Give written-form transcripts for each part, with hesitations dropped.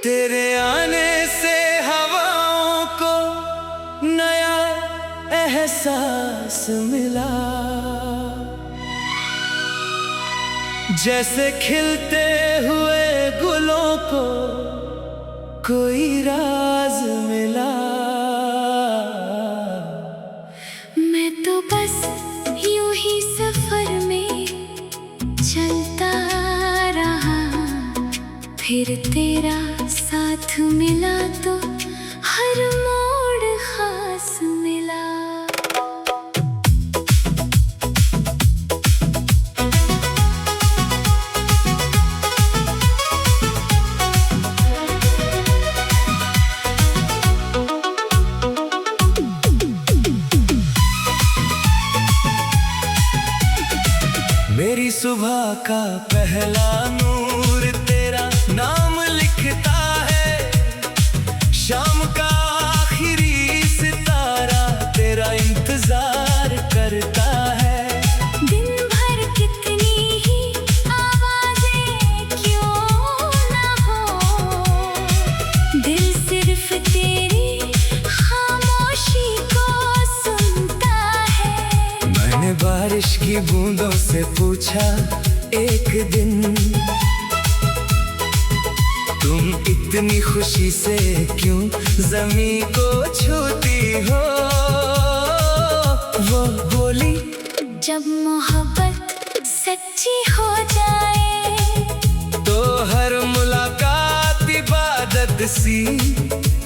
तेरे आने से हवाओं को नया एहसास मिला, जैसे खिलते हुए गुलों को कोई राज मिला। मैं तो बस यूं ही सफर में चलता रहा, फिर तेरा साथ मिला तो हर मोड़ खास मिला। मेरी सुबह का पहला नूर तेरा नाम लिखता है, शाम का आखिरी सितारा तेरा इंतजार करता है। दिन भर कितनी ही आवाजें क्यों ना हो, दिल सिर्फ तेरी खामोशी को सुनता है। मैंने बारिश की बूंदों से पूछा एक दिन, तुम इतनी खुशी से क्यों ज़मीं को छूती हो? वो बोली, जब मोहब्बत सच्ची हो जाए तो हर मुलाकात इबादत सी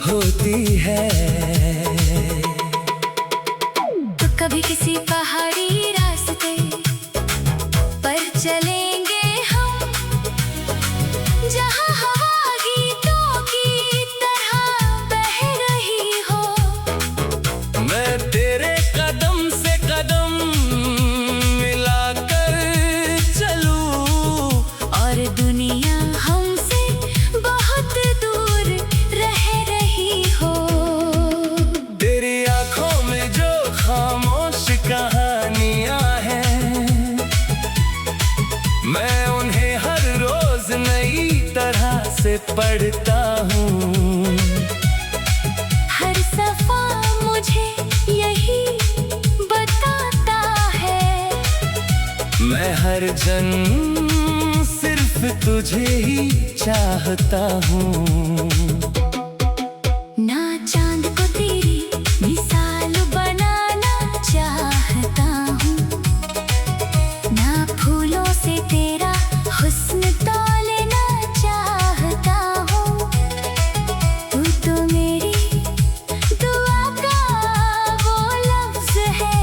होती है। तो कभी किसी पहाड़ी रास्ते पर चलेंगे हम, जहाँ हवा गीतों की तरह बह रही हो। मैं तेरे कदम से कदम मिलाकर चलूं, और दुनिया हमसे बहुत दूर रह रही हो। तेरी आंखों में जो खामोश कहानियां हैं, मैं उन्हें हर रोज नई तरह से पढ़ता हूँ। हर सफा मुझे यही बताता है, मैं हर जन्म सिर्फ तुझे ही चाहता हूँ। ना चांद को तेरी मिसाल बनाना चाहता हूँ, ना फूलों से तेरा हुस्न तौलना चाहता हूँ। तू तो मेरी दुआ का वो लफ्ज है,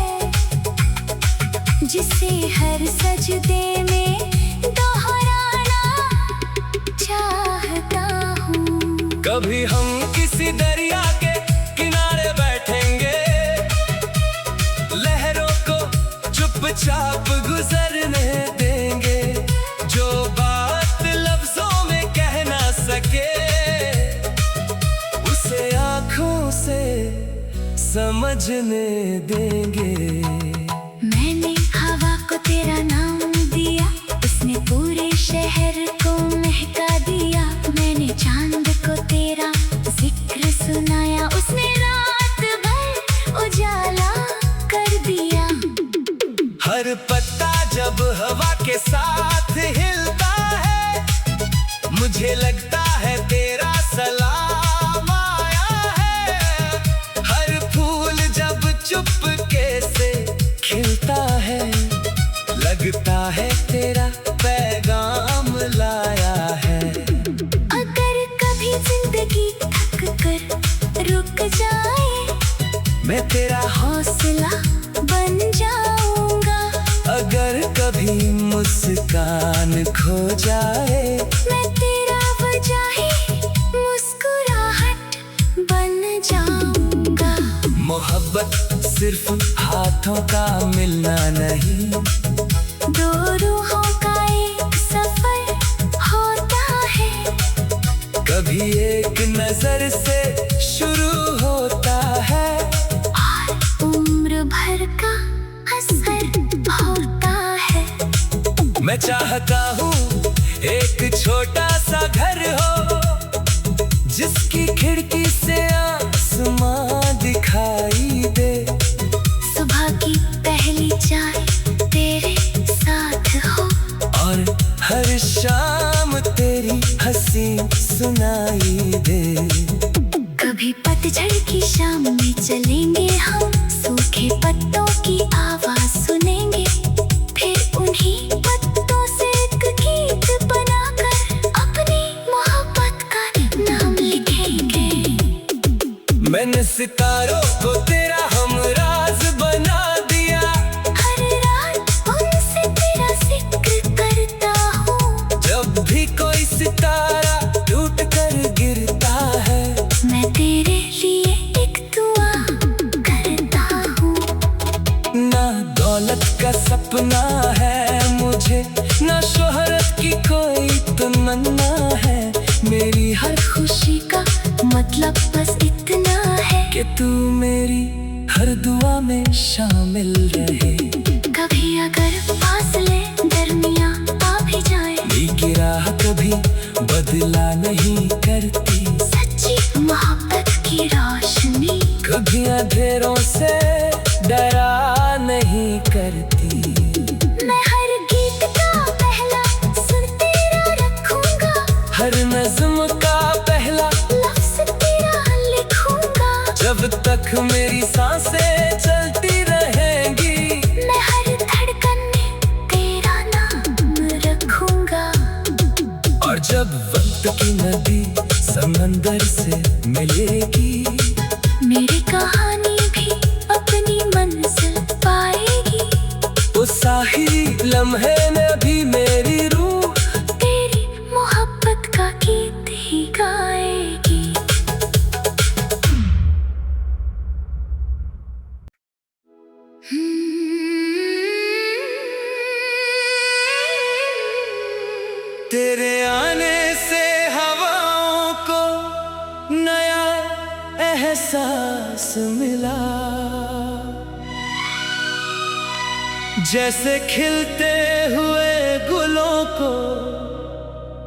जिसे हर सजदे में दोहराना चाहता हूँ। कभी हम किसी दरिया के किनारे बैठेंगे, लहरों को चुपचाप गुजरने देंगे। जो बात लफ्जों में कह ना सके, उसे आंखों से समझने देंगे। मैंने हवा को तेरा नाम दिया, उसने पूरे शहर को महका दिया। मैंने चांद को तेरा जिक्र सुनाया, उसने रात भर उजाला कर दिया। हर पत्ता जब हवा के साथ हिलता है, मुझे लगता है तेरा सलाम आया है। हर फूल जब चुपके से खिलता है, लगता है तेरा पैगाम लाया है। अगर कभी जिंदगी थक कर रुक जाए, मैं तेरा हौसला बन जाऊंगा। अगर कभी मुस्कान खो जाए, मैं तेरा वजह ही मुस्कुराहट बन जाऊंगा। मोहब्बत सिर्फ हाथों का मिलना नहीं, दो रूहों का एक सफर होता है। कभी एक नजर से शुरू होता है, और उम्र भर का असर होता है। मैं चाहता हूँ एक छोटा सा घर हो, जिसकी खिड़की से आसमां दिखाई दे। सुबह की पहली चाय तेरे साथ हो, और हर शाम तेरी हंसी सुनाई दे। कभी पतझड़ की शाम में चलेंगे हम, सूखे पत्तों की आवाज सुनेंगे, फिर उन्हीं पत्तों से एक गीत बनाकर अपनी मोहब्बत का नाम लिखेंगे। मैंने सितारों को तेरा हमराज बना दिया, हर रात उनसे तेरा जिक्र करता हूँ। जब भी कोई सितारा टूट कर गिरता है, मैं तेरे लिए एक दुआ करता हूँ। ना दौलत का सपना है मुझे, ना शोहरत की कोई तमन्ना है। मेरी हर खुशी का मतलब बस इतना है कि तू मेरी हर दुआ में शामिल रहे। कभी अगर फासले दरमियां आ भी जाए, की राह कभी बदला नहीं करती। सच्ची मोहब्बत की रोशनी कभी अंधेरों से डरा नहीं करती। मैं हर गीत का पहला सुर तेरा रखूंगा, हर नज़्म का पहला लफ्ज़ तेरा लिखूंगा। जब तक मेरी सांसें चलती रहेंगी, मैं हर धड़कन में तेरा नाम रखूंगा। और जब वक्त की नदी समंदर से मिलेगी, मेरी कहानी भी अपनी मंजिल पाएगी। उस आखिरी लम्हे में भी मेरी रूह तेरी मोहब्बत का गीत ही गाएगी। तेरे आने से हवाओं को नया एहसास मिला, जैसे खिलते हुए गुलों को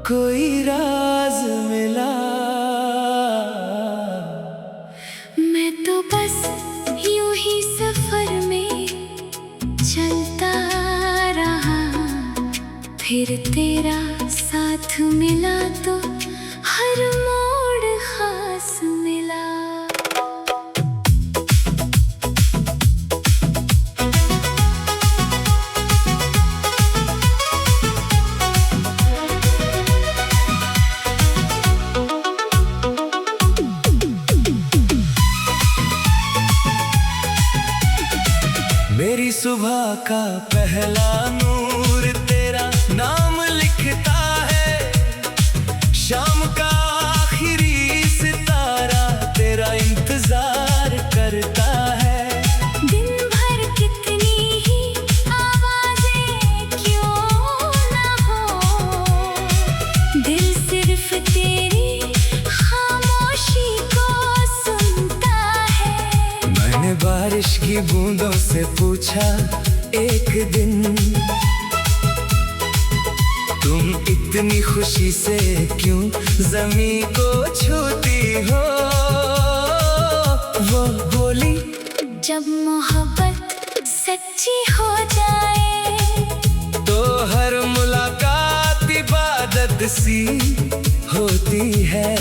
कोई राज मिला। मैं तो बस यूं ही सफर में चलता रहा, फिर तेरा साथ मिला तो हर मोड़ खास मिला। मेरी सुबह का पहला नूर तेरा नाम लिखता है, शाम का आखिरी सितारा तेरा इंतजार करता है। दिन भर कितनी ही आवाजें क्यों ना हो, दिल सिर्फ तेरी खामोशी को सुनता है। मैंने बारिश की बूंदों से पूछा एक दिन, तुम इतनी खुशी से क्यों ज़मीं को छूती हो? वो बोली, जब मोहब्बत सच्ची हो जाए तो हर मुलाकात इबादत सी होती है।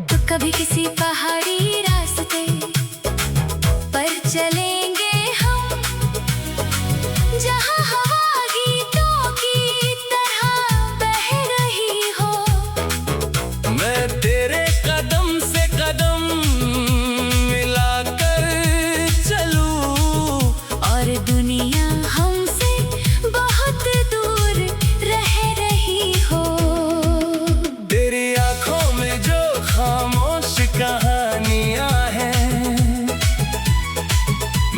तो कभी किसी पहाड़ी रास्ते पर चलेंगे हम, जहाँ हवा गीतों की तरह बह रही हो। मैं तेरे कदम से कदम मिलाकर चलूं, और दुनिया हमसे बहुत दूर रह रही हो। तेरी आंखों में जो खामोश कहानियां हैं,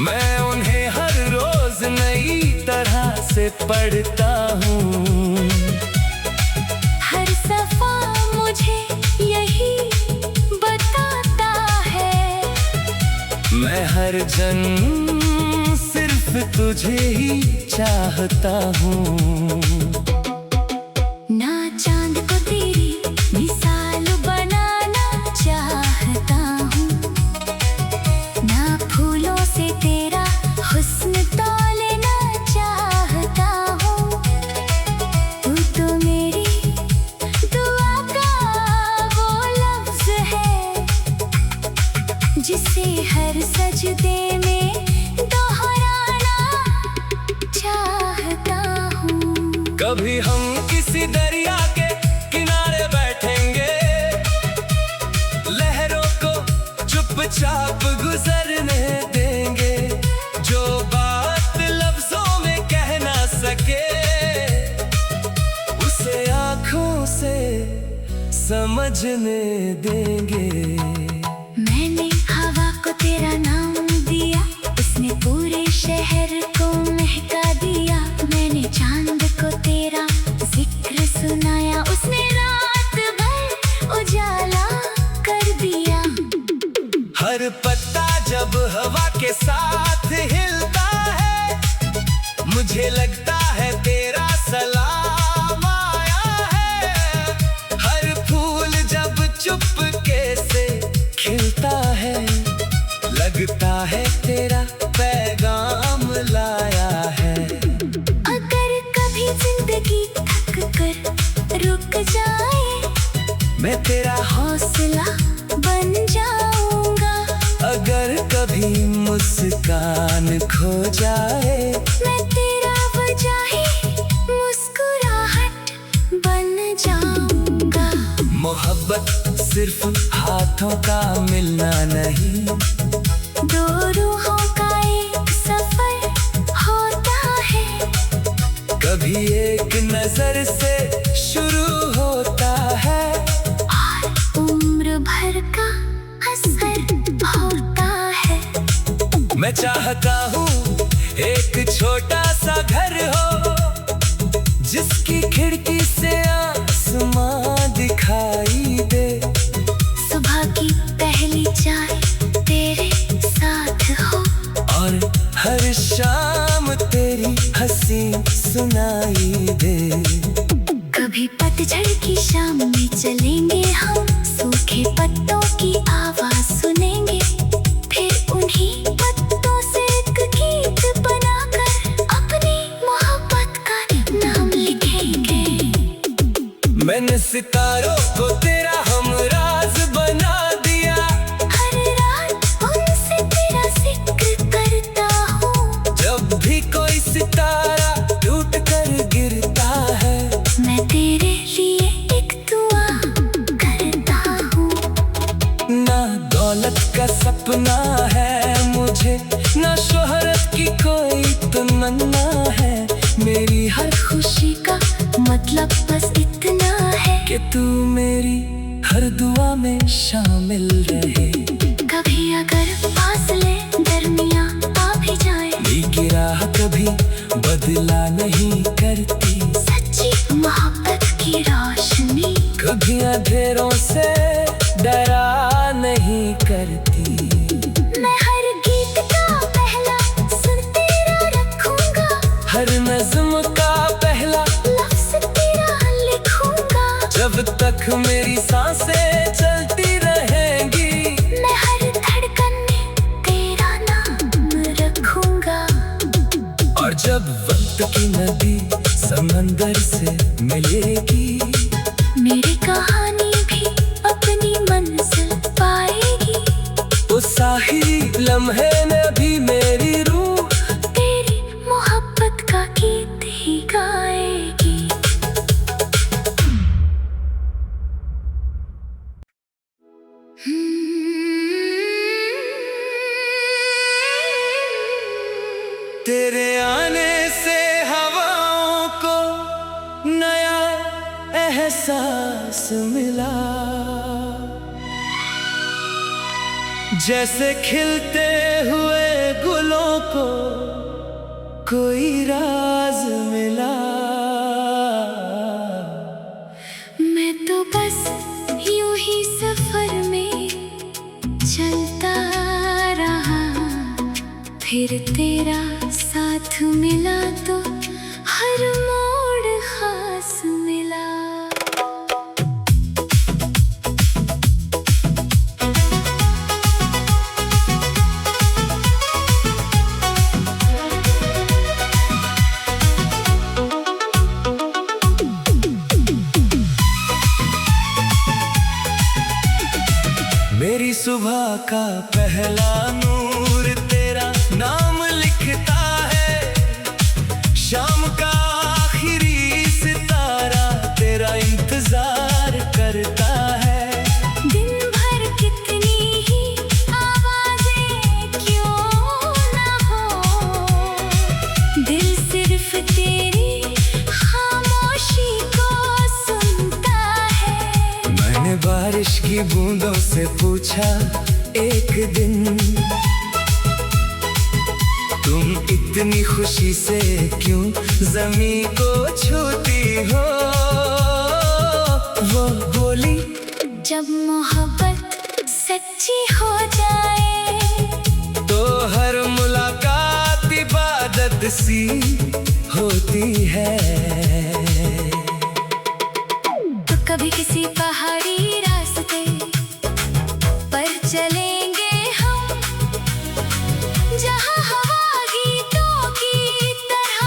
मैं उन्हें हर रोज नई तरह से पढ़ता हूँ। हर सफा मुझे यही बताता है, मैं हर जन्म सिर्फ तुझे ही चाहता हूँ। ना चांद को तेरी मिसाल बनाना चाहता हूँ, ना फूलों से तेरा हुस्न तौलना चाहता हूँ। तू तो मेरी दुआ का वो लफ्ज है जिसे हर सजदे में दोहराना चाहता हूँ। कभी हम किसी दरिया के किनारे बैठेंगे, लहरों को चुपचाप गुजरने देंगे। जो बात लफ्जों में कह ना सके, उसे आँखों से समझने देंगे। मैंने हवा को तेरा नाम दिया, उसने पूरे शहर को महका दिया। मैंने चांद को तेरा जिक्र सुनाया, उसने रात भर उजाला कर दिया। हर पत्ता जब हवा के साथ हिलता है, मुझे लगता है तेरा सलाम आया है। हर फूल जब चुपके से खिलता है, लगता है तेरा पैगाम लाया है। अगर कभी जिंदगी थक कर रुक जाए, मैं तेरा हौसला बन जाऊंगा। अगर कभी मुस्कान खो जाए, मैं तेरा वजह ही मुस्कुराहट बन जाऊंगा। मोहब्बत सिर्फ हाथों का मिलना नहीं, दो रूहों का एक सफर होता है। कभी एक नजर से शुरू होता है, और उम्र भर का असर होता है। मैं चाहता हूँ एक छोटा सा घर हो, जिसकी खिड़की से आसमां दिखाई दे। सुबह की पहली चाय तेरे साथ हो, और हर शाम तेरी हंसी सुनाई दे। कभी पतझड़ की शाम में चलेंगे हम, सूखे पत्तों की आवाज सुनेंगे। फिर उन्हीं पत्तों से एक गीत बनाकर अपनी मोहब्बत का नाम लिखेंगे। मैंने सितारों को तेरा हमराज बना दिया, हर रात उनसे तेरा जिक्र करता हूँ। जब भी कोई सितारा टूट कर गिरता है, मैं तेरे लिए एक दुआ करता हूँ। ना दौलत का सपना है मुझे, ना शोहरत की कोई तमन्ना है। मेरी हर खुशी का मतलब बस इतना है कि तू मेरी हर दुआ में शामिल रहे। कभी अगर फासले दरमियां आ भी जाए, की राह कभी बदला नहीं करती। सच्ची मोहब्बत की रोशनी कभी अंधेरों से डरा नहीं करती। मैं हर गीत का पहला सुर तेरा रखूंगा, हर नज़्म का पहला लफ्ज तेरा लिखूंगा। जब तक मेरी सांसें चलती रहेंगी, मैं हर धड़कन में तेरा नाम रखूंगा। और जब वक्त की नदी समंदर से मिलेगी, मेरी कहानी भी अपनी मंजिल पाएगी। उस आखिरी लम्हे में भी मेरी रूह तेरी मोहब्बत का गीत ही गाएगी। तेरे आने से हवाओं को नया एहसास मिला। जैसे खिलते हुए गुलों को कोई राज मिला। मैं तो बस यूं ही सफर में चलता रहा, फिर तेरा साथ साथ मिला तो हर मोड़ खास मिला। मेरी सुबह का पहला नूर तेरा नाम लिखता है, शाम का आखिरी सितारा तेरा इंतजार करता है। दिन भर कितनी ही आवाजें क्यों ना हो, दिल सिर्फ तेरी खामोशी को सुनता है। मैंने बारिश की बूंदों से पूछा एक दिन, तुम इतनी खुशी से क्यों ज़मीं को छूती हो? वो बोली, जब मोहब्बत सच्ची हो जाए तो हर मुलाकात इबादत सी होती है। तो कभी किसी पहाड़ी रास्ते पर चलेंगे हम, जहाँ हवा गीतों की तरह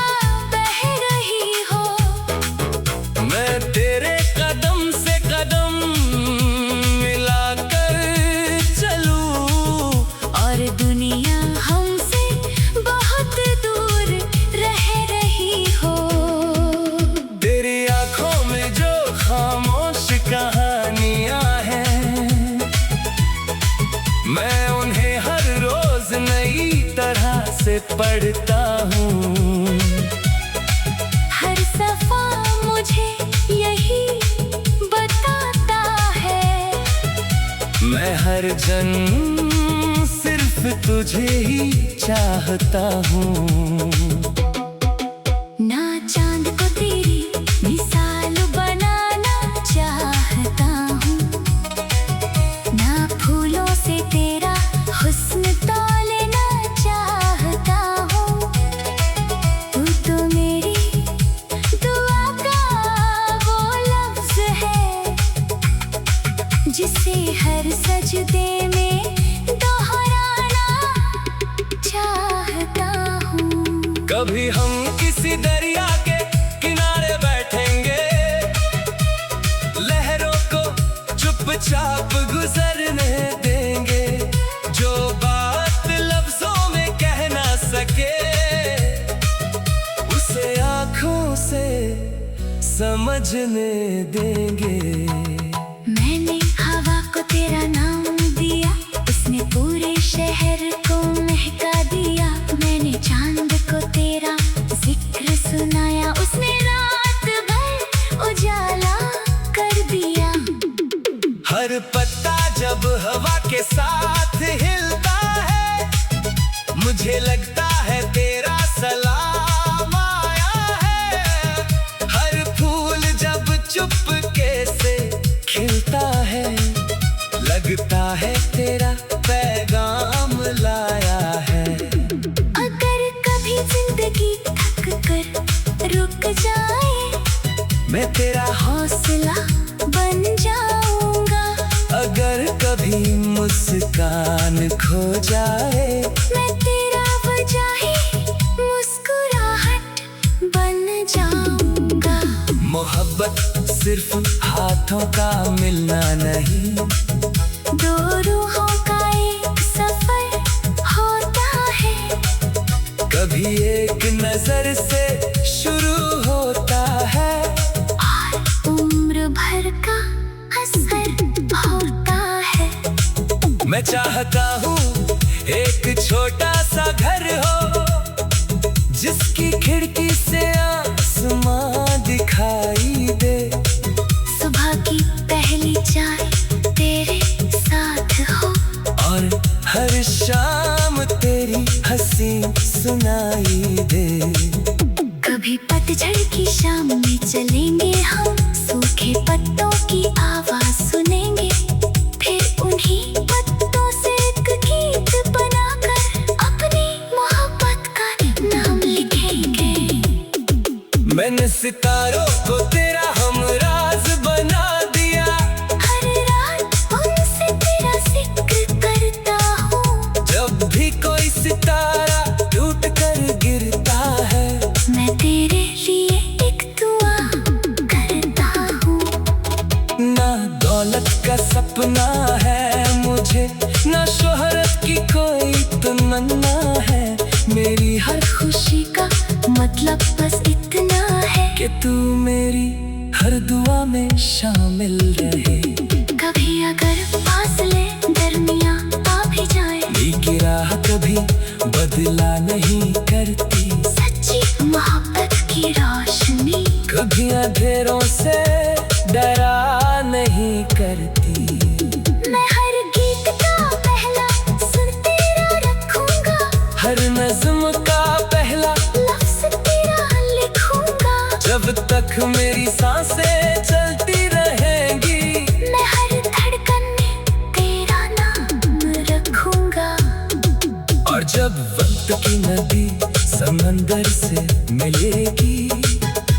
बह रही हो। मैं तेरे कदम से कदम मिलाकर चलूं, और दुनिया हमसे बहुत दूर रह रही हो। तेरी आंखों में जो खामोश कहानियां हैं, मैं उन्हें हर रोज नई तरह से पढ़ता हूँ। हर सफा मुझे यही बताता है, मैं हर जन्म सिर्फ तुझे ही चाहता हूँ। ना चांद को तेरी मिसाल बनाना चाहता हूँ, ना फूलों से तेरा हुस्न तौलना चाहता हूँ। तू तो मेरी दुआ का वो लफ्ज है, जिसे हर सजदे में दोहराना चाहता हूँ। कभी हम किसी दरिया के किनारे बैठेंगे, लहरों को चुपचाप गुजरने देंगे। जो बात लफ्जों में कह ना सके, उसे आंखों से समझने देंगे। मैंने हवा को तेरा नाम दिया, उसने पूरे शहर को महका दिया। मैंने चांद को तेरा जिक्र सुनाया, उसने रात भर उजाला कर दिया। हर पत्ता जब हवा के साथ हिलता है, मुझे लगता है तेरा सलाम आया है। हर फूल जब चुपके से खिलता है, लगता है तेरा पैगाम लाया है। अगर कभी जिंदगी थक कर रुक जाए, मैं तेरा हौसला बन जाऊंगा। अगर कभी मुस्कान खो जाए, मैं तेरा वजह ही मुस्कुराहट बन जाऊंगा। मोहब्बत सिर्फ हाथों का मिलना नहीं, दो रूहों का एक सफर होता है। कभी एक नजर से शुरू होता है, और उम्र भर का असर होता है। मैं चाहता हूँ एक छोटा सा घर हो, जिसकी खिड़की से आसमां दिखाई दे। सुबह की पहली चाय तेरे साथ हो, और हर शाम तेरी हंसी सुनाई दे। कभी पतझड़ की शाम में चलेंगे हम, सूखे पत्तों की आवाज सुनेंगे। फिर उन्हीं पत्तों से एक गीत बनाकर अपनी मोहब्बत का नाम लिखेंगे। मैंने सितारों को तेरा हमराज बना दिया। हर रात उनसे तेरा जिक्र करता हूँ। जब भी कोई सितारा टूट कर गिरता है, मैं तेरे लिए एक दुआ करता हूँ। ना दौलत का सपना है मुझे, ना शोहरत की कोई तमन्ना है। मेरी हर खुशी का मतलब बस इतना है कि तू मेरी हर दुआ में शामिल रहे। कभी अगर फासले दरमिया आ भी जाए, की राह कभी बदला नहीं करती। सच्ची मोहब्बत की रोशनी कभी अंधेरों से डरा नहीं करती। मैं हर गीत का पहला सुर तेरा रखूंगा, हर नज़्म का पहला लफ्ज़ तेरा लिखूंगा। जब तक मेरी सांसें चलती रहेंगी, मैं हर धड़कन में तेरा नाम रखूंगा। और जब वक्त की नदी समंदर से मिलेगी,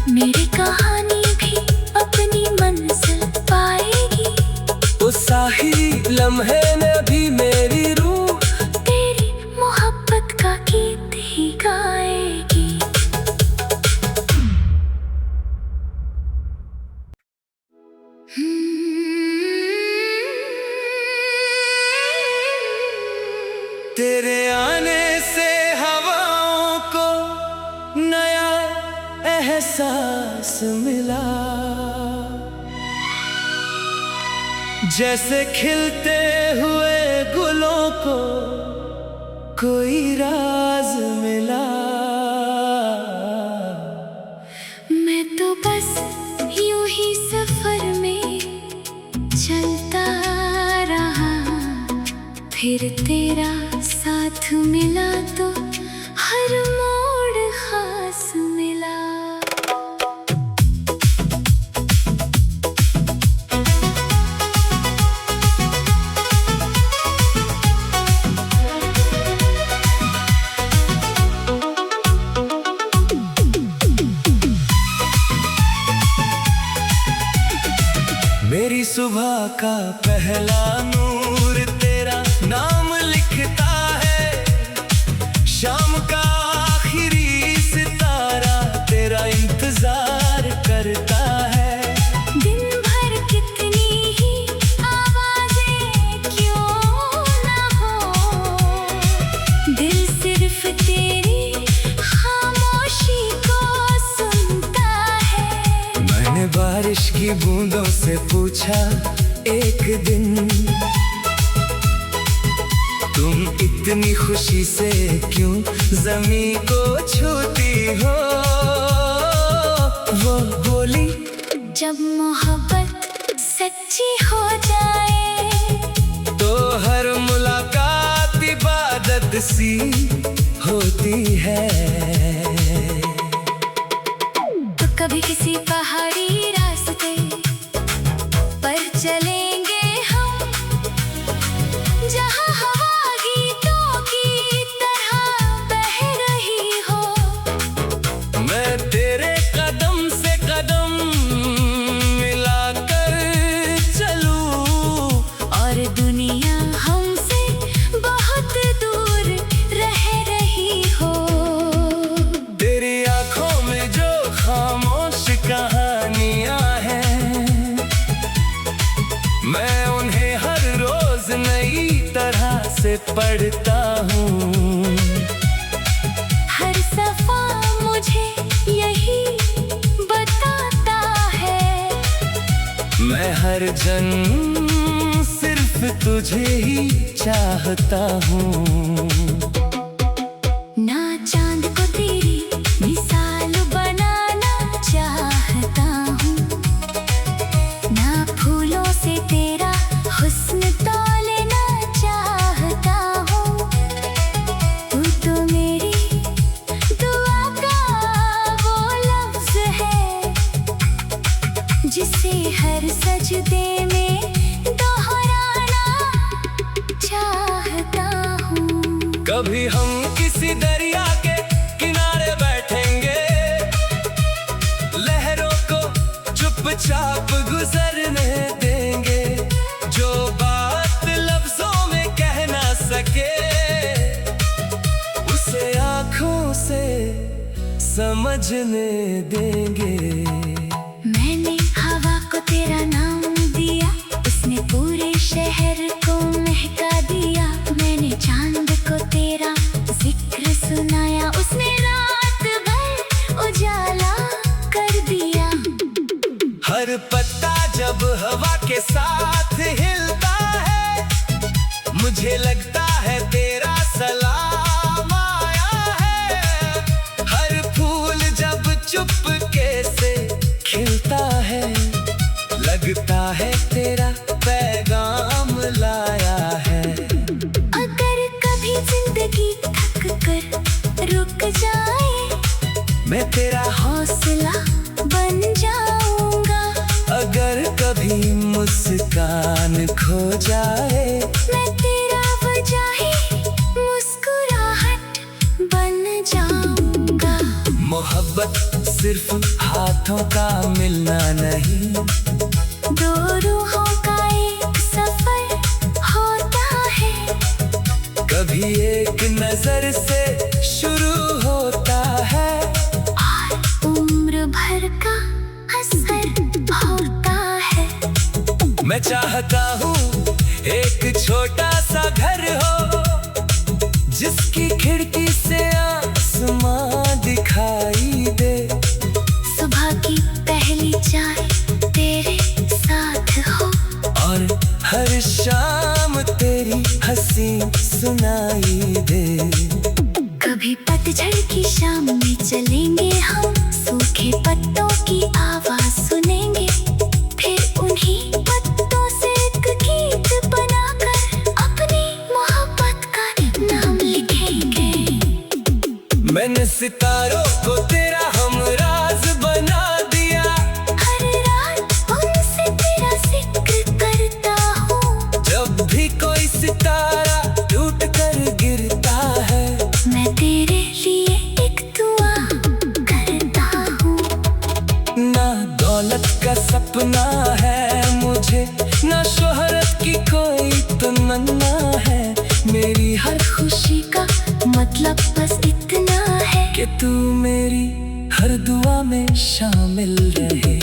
मेरी कहानी भी अपनी मंजिल पाएगी। उस आखिरी लम्हे में भी मेरी रूह तेरी मोहब्बत का गीत ही गाएगी। तेरे आने से हवाओं को नया एहसास मिला। जैसे खिलते हुए गुलों को कोई राज मिला। मैं तो बस यूं ही सफर में चलता रहा, फिर तेरा साथ मिला तो हर मोड़ खास मिला। मेरी सुबह का पहला नूर तेरा नाम लिखता है। शाम का आखिरी सितारा तेरा इंतजार करता है। दिन भर कितनी ही आवाजें क्यों ना हो, दिल सिर्फ तेरी खामोशी को सुनता है। मैंने बारिश की बूंदों से पूछा एक दिन, तुम इतनी खुशी से क्यों ज़मीं को छूती हो? वो बोली, जब मोहब्बत सच्ची हो जाए तो हर मुलाकात इबादत सी होती है। तो कभी किसी पहाड़ी रास्ते पर चलेंगे हम, जहाँ हवा गीतों की तरह बह रही हो। मैं तेरे कदम से कदम मिलाकर चलूं, और दुनिया हमसे बहुत दूर रह रही हो। तेरी आंखों में जो खामोश कहानियां हैं, मैं उन्हें हर रोज नई तरह से पढ़ता हूँ। हर सफा मुझे यही बताता है, मैं हर जन्म सिर्फ तुझे ही चाहता हूँ। ना चांद को तेरी मिसाल बनाना चाहता हूँ, ना फूलों से तेरा हुस्न तौलना चाहता हूँ। तू तो मेरी दुआ का वो लफ्ज़ है, जिसे हर सजदे में दोहराना चाहता हूँ। कभी हम किसी दरिया के किनारे बैठेंगे, चुपचाप गुजरने देंगे, जो बात लफ्जों में कह ना सके उसे आंखों से समझने देंगे। मैंने हवा को तेरा नाम दिया, उसने पूरे शहर को महका दिया। मैंने चांद को तेरा जिक्र सुनाया, उसने रात भर उजाला कर दिया। हर पत्ता जब हवा के साथ हिलता है, मुझे लगता है तेरा सलाम आया है। हर फूल जब चुपके से खिलता है, लगता है तेरा पैगाम लाया है। अगर कभी जिंदगी थक कर रुक जाए, मैं तेरा हौसला बन जाऊंगा। अगर कभी मुस्कान खो जाए, मैं तेरा वजह ही मुस्कुराहट बन जाऊंगा। मोहब्बत सिर्फ हाथों का मिलना नहीं, दो रूहों का एक सफर होता है। कभी एक नजर से शुरू होता है, और उम्र भर का असर होता है। मैं चाहता हूँ एक छोटा सा घर हो, जिसकी खिड़की से आसमां दिखाई दे। सुबह की पहली चाय तेरे साथ हो, और हर शाम तेरी हंसी सुनाई दे। कभी पतझड़ की शाम में चलेंगे हम, सूखे पत्तों की आवाज सुनेंगे। फिर उन्हीं पत्तों से एक गीत बनाकर अपनी मोहब्बत का नाम लिखेंगे। मैंने सितारों को तेरा हमराज बना दिया, हर रात उनसे तेरा जिक्र करता हूँ। जब भी कोई सितारा टूट कर गिरता है, मैं तेरे लिए एक दुआ करता हूँ। ना दौलत का सपना है मुझे, ना शोहरत की कोई तमन्ना है। मेरी हर खुशी का मतलब बस इतना है कि तू मेरी हर दुआ में शामिल रहे।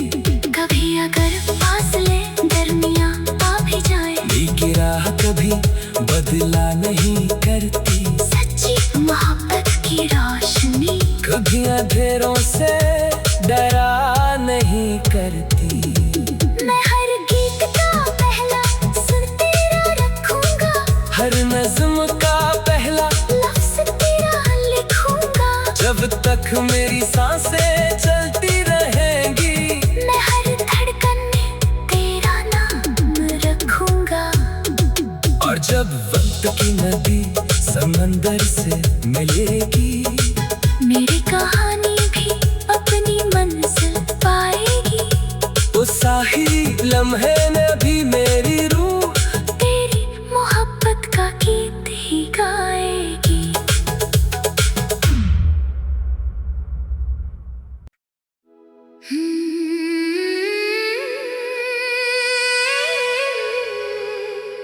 कभी अगर फासले दरमियां आ भी जाए, की राह कभी बदला नहीं करती। सच्ची मोहब्बत की रोशनी कभी अंधेरों से डरा नहीं करती। मैं हर गीत का पहला सुर तेरा रखूंगा, हर नज़्म का पहला लफ्ज तेरा लिखूंगा। जब तक मेरी सांसें चलती रहेंगी, मैं हर धड़कन में तेरा नाम रखूंगा। और जब वक्त की नदी समंदर से मिलेगी, मेरी कहानी भी अपनी मंजिल पाएगी। उस आखिरी लम्हे में भी मेरी रूह तेरी मोहब्बत का गीत ही गाएगी।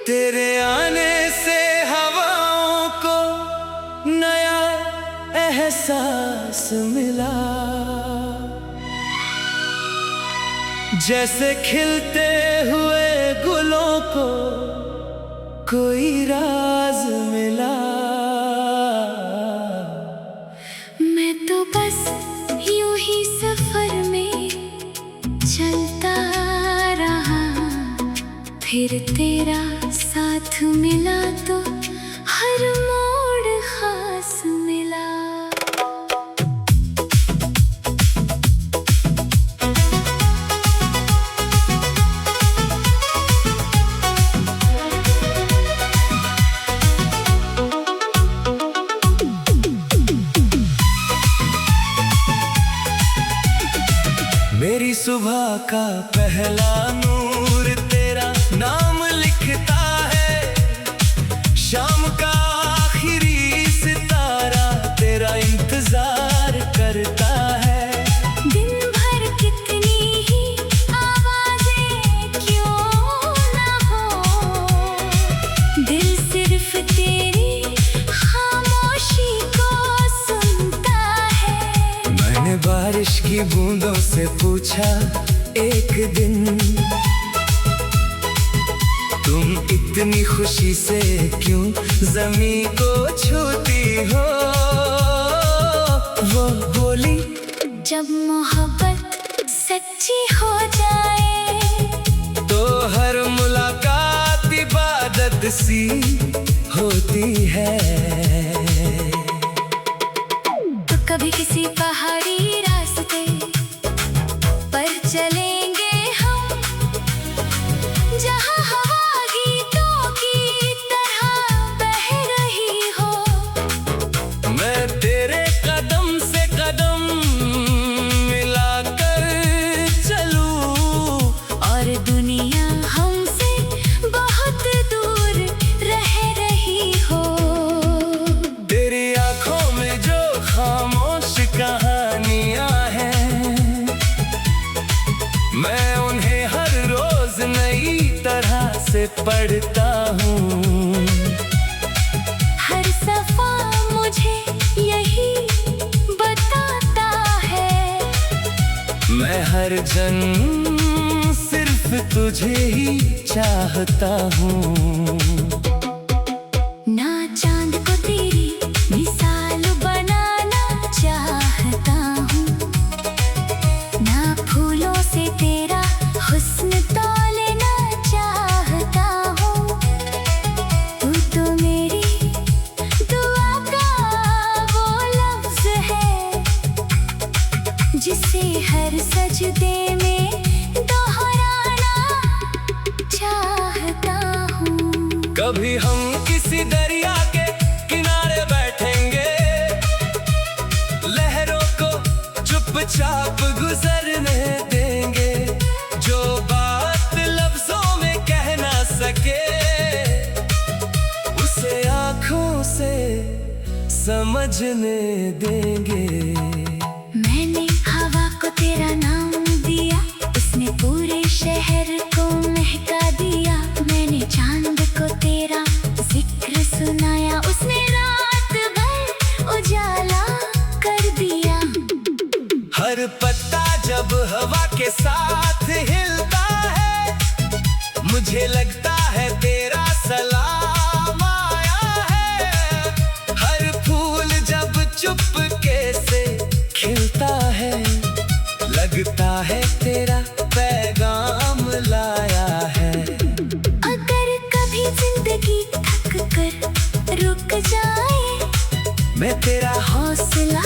तेरे आने से हवाओं को नया एहसास मिला, जैसे खिलते हुए गुलों को कोई राज मिला। मैं तो बस यूं ही सफर में चलता रहा, फिर तेरा साथ मिला तो हर मोड़ खास मिला। मेरी सुबह का पहला नूर तेरा नाम लिखता है, शाम का आखिरी सितारा तेरा इंतजार करता है। दिन भर कितनी ही आवाज़ें बारिश की बूंदों से पूछा एक दिन, तुम इतनी खुशी से क्यों ज़मीं को छूती हो? वो बोली, जब मोहब्बत सच्ची हो जाए तो हर मुलाकात इबादत सी होती है। तो कभी किसी पहाड़ी रास्ते पर चलेंगे हम, जहाँ हवा गीतों की तरह बह रही हो। मैं तेरे कदम से कदम मिलाकर चलूं, और दुनिया हमसे बहुत दूर रह रही हो। तेरी आंखों में जो खामोश कहानियां हैं, मैं उन्हें हर रोज नई तरह से पढ़ता हूँ। हर सफा मुझे यही बताता है, मैं हर जन्म सिर्फ तुझे ही चाहता हूँ। ना चांद को तेरी मिसाल बनाना चाहता हूँ, ना फूलों से तेरा हुस्न तौलना चाहता हूँ। तू तो मेरी दुआ का वो लफ्ज है, जिसे हर सजदे में दोहराना चाहता हूँ। कभी हम किसी दरिया के किनारे बैठेंगे, लहरों को चुपचाप गुजरने देंगे। जो बात लफ्जों में कह ना सके, उसे आंखों से समझने देंगे। मैंने हवा को तेरा नाम दिया, उसने पूरे शहर को महका दिया। मैंने चांद को तेरा जिक्र सुनाया, उसने रात भर उजाला कर दिया। हर पत्ता जब हवा के साथ हिलता है, मुझे लगता है तेरा सलाम आया है। हर फूल जब चुपके से खिलता है, लगता है तेरा पैगाम लाया है। अगर कभी जिंदगी थक कर रुक जाए, मैं तेरा हौसला